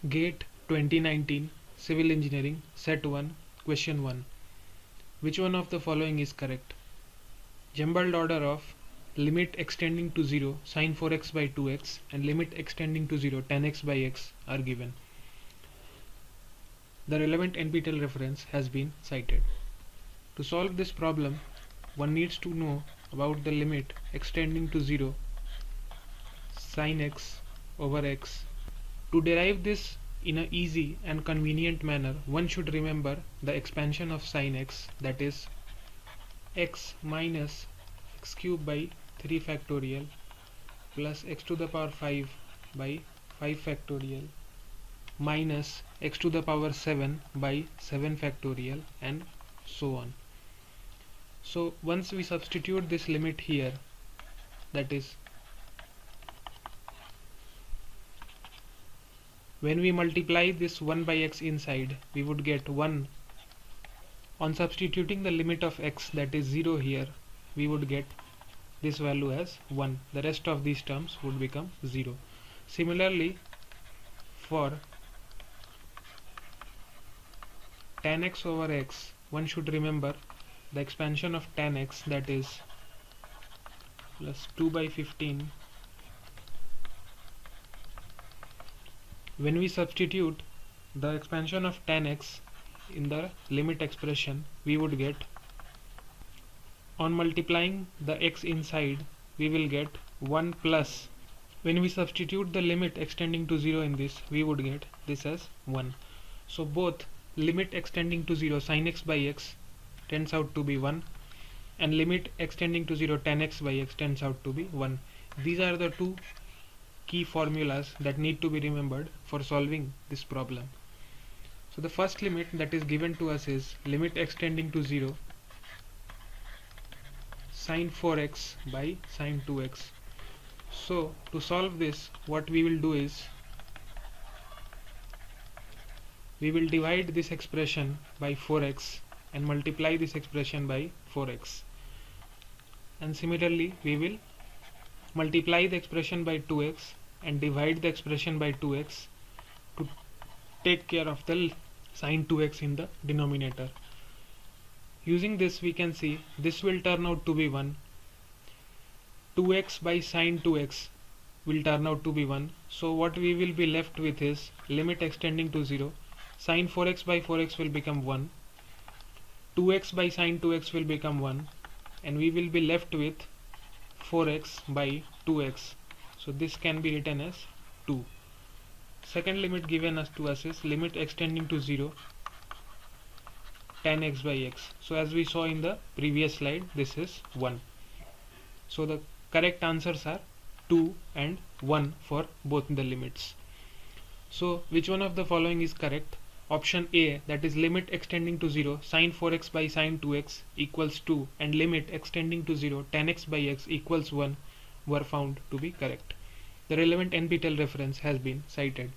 GATE 2019 Civil Engineering Set 1 Question 1. Which one of the following is correct? Jumbled order of limit extending to 0 sin 4x by 2x and limit extending to 0 tan x by x are given. The relevant NPTEL reference has been cited. To solve this problem, one needs to know about the limit extending to 0 sin x over x. To derive this in an easy and convenient manner, one should remember the expansion of sin x, that is x minus x cube by 3 factorial plus x to the power 5 by 5 factorial minus x to the power 7 by 7 factorial and so on. So once we substitute this limit here, that is when we multiply this 1 by x inside, we would get 1. On substituting the limit of x, that is 0 here, we would get this value as 1. The rest of these terms would become 0. Similarly, for tan x over x, one should remember the expansion of tan x, that is plus 2 by 15. When we substitute the expansion of tan x in the limit expression, we would get, on multiplying the x inside, we will get 1 plus. When we substitute the limit extending to 0 in this, we would get this as 1. So both limit extending to 0 sin x by x turns out to be 1 and limit extending to 0 tan x by x turns out to be 1. These are the two key formulas that need to be remembered for solving this problem. So the first limit that is given to us is limit extending to 0 sin 4x by sin 2x. So to solve this, what we will do is we will divide this expression by 4x and multiply this expression by 4x, and similarly we will multiply the expression by 2x and divide the expression by 2x to take care of the sin 2x in the denominator. Using this, we can see this will turn out to be 1. 2x by sin 2x will turn out to be 1. So what we will be left with is limit extending to 0 sin 4x by 4x will become 1. 2x by sin 2x will become 1, and we will be left with 4x by 2x. So this can be written as 2. Second limit given to us is limit extending to 0 tan x by x. So as we saw in the previous slide, this is 1. So the correct answers are 2 and 1 for both the limits. So which one of the following is correct? Option A, that is limit extending to 0 sin 4x by sin 2x equals 2 and limit extending to 0 tan x by x equals 1 were found to be correct. The relevant NPTEL reference has been cited.